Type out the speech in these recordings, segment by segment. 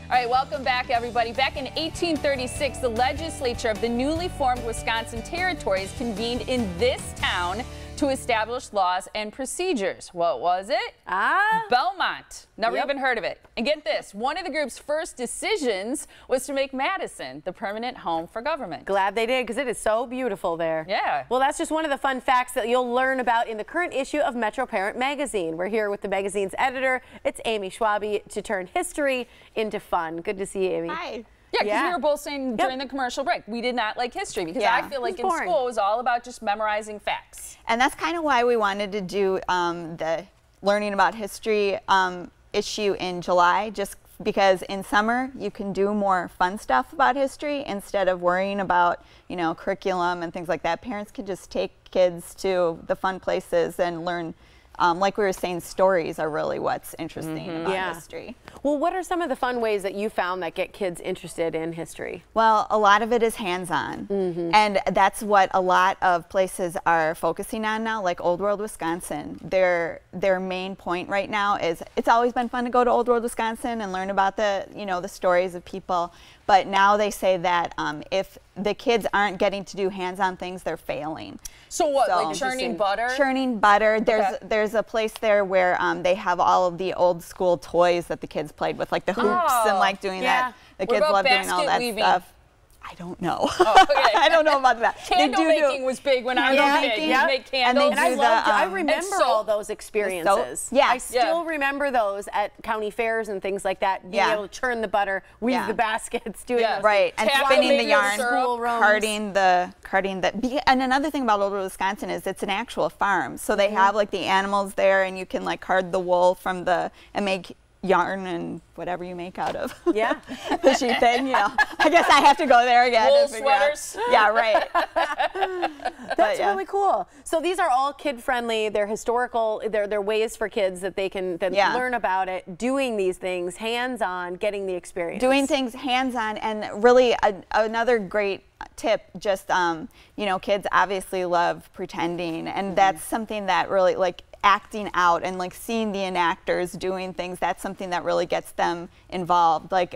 All right, welcome back, everybody. Back in 1836, the legislature of the newly formed Wisconsin territories convened in this town to establish laws and procedures. What was it? Belmont. Never even heard of it. And get this, one of the group's first decisions was to make Madison the permanent home for government. Glad they did, because it is so beautiful there. Yeah. Well, that's just one of the fun facts that you'll learn about in the current issue of Metroparent Magazine. We're here with the magazine's editor. It's Amy Schwabe, to turn history into fun. Good to see you, Amy. Hi. Yeah, because we were both saying during the commercial break, we did not like history because I feel like in school it was all about just memorizing facts. And that's kind of why we wanted to do the learning about history issue in July, just because in summer you can do more fun stuff about history instead of worrying about, you know, curriculum and things like that. Parents can just take kids to the fun places and learn. Like we were saying, stories are really what's interesting about history. Well, what are some of the fun ways that you found that get kids interested in history? Well, a lot of it is hands-on, and that's what a lot of places are focusing on now, like Old World, Wisconsin. Their main point right now is it's always been fun to go to Old World, Wisconsin and learn about the, you know, the stories of people, but now they say that if the kids aren't getting to do hands-on things, they're failing. So what, like churning butter? Churning butter. There's a place there where they have all of the old school toys that the kids played with, like the hoops and like doing that. The kids love doing all that stuff. I don't know. I don't know about that. Candle making was big when I was a kid. You make candles. And I remember all those experiences. I still remember those at county fairs and things like that. Being able to churn the butter, weave the baskets, doing those and spinning the yarn, carting the. And another thing about Old World, Wisconsin is it's an actual farm, so they have like the animals there, and you can like card the wool from the and make yarn and whatever you make out of the sheep thing, you know. I guess I have to go there again. Wool sweaters. Yeah, right. That's really cool. So these are all kid-friendly. They're historical. They're ways for kids that they can learn about it, doing these things hands-on, getting the experience. Doing things hands-on, and really another great tip, just you know, kids obviously love pretending, and that's something that really, like, acting out and like seeing the enactors doing things, that's something that really gets them involved. Like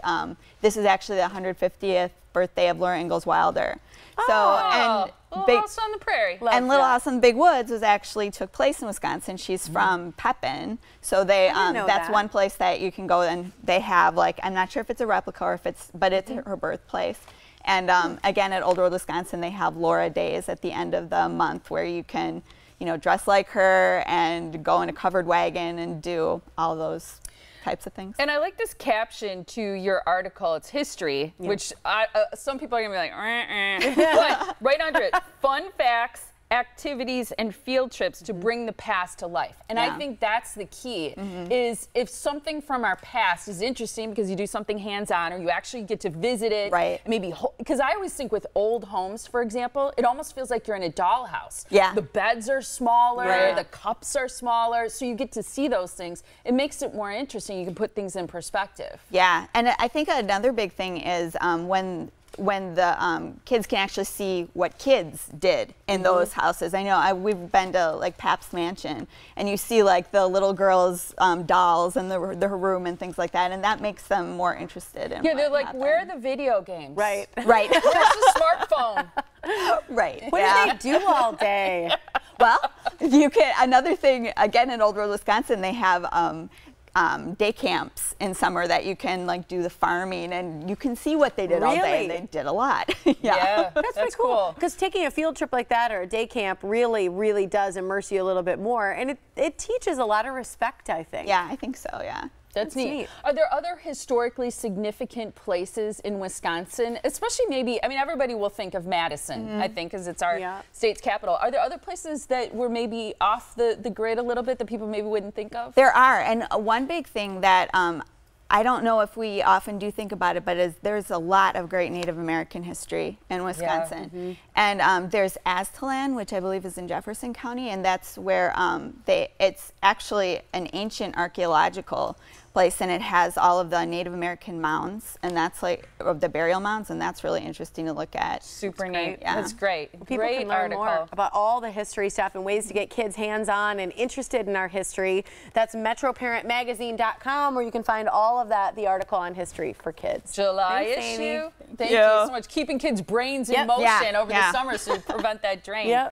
this is actually the 150th birthday of Laura Ingalls Wilder. Little House on the Prairie. And Little House on the Big Woods took place in Wisconsin. She's from Pepin, so they that's one place that you can go, and they have, like, I'm not sure if it's a replica or if it's, but it's her birthplace. And again, at Old World, Wisconsin, they have Laura Days at the end of the month where you can, you know, dress like her and go in a covered wagon and do all those types of things. And I like this caption to your article. It's history, which some people are going to be like, but right under it, fun facts, activities, and field trips to bring the past to life. And I think that's the key, is if something from our past is interesting because you do something hands-on or you actually get to visit it. Maybe, because I always think with old homes, for example, it almost feels like you're in a dollhouse. The beds are smaller, the cups are smaller, so you get to see those things. It makes it more interesting. You can put things in perspective. Yeah, and I think another big thing is when the kids can actually see what kids did in those houses. I know we've been to like Pap's Mansion, and you see like the little girls' dolls and their room and things like that, and that makes them more interested in. Yeah, they're like, where are the video games? Right. Where's the smartphone? Right. What do they do all day? Well, you can. Another thing, again, in Old World, Wisconsin, they have day camps in summer that you can like do the farming, and you can see what they did all day. They did a lot. That's pretty cool. Because taking a field trip like that or a day camp really does immerse you a little bit more, and it teaches a lot of respect, I think. Yeah, I think so. Yeah. That's neat. Are there other historically significant places in Wisconsin, especially maybe, I mean, everybody will think of Madison, I think, because it's our state's capital. Are there other places that were maybe off the grid a little bit that people maybe wouldn't think of? There are, and one big thing that I don't know if we often do think about it, but there's a lot of great Native American history in Wisconsin. And there's Aztalan, which I believe is in Jefferson County, and that's where it's actually an ancient archaeological place, and it has all of the Native American mounds, and that's like of the burial mounds, and that's really interesting to look at. Super neat. Yeah. That's great. People great can learn article. more about all the history stuff and ways to get kids hands-on and interested in our history. That's metroparentmagazine.com, where you can find all of that, the article on history for kids. July Thanks, issue. Amy. Thank you so much. Keeping kids' brains in motion over the Yeah. summer so you prevent that drain. Yep.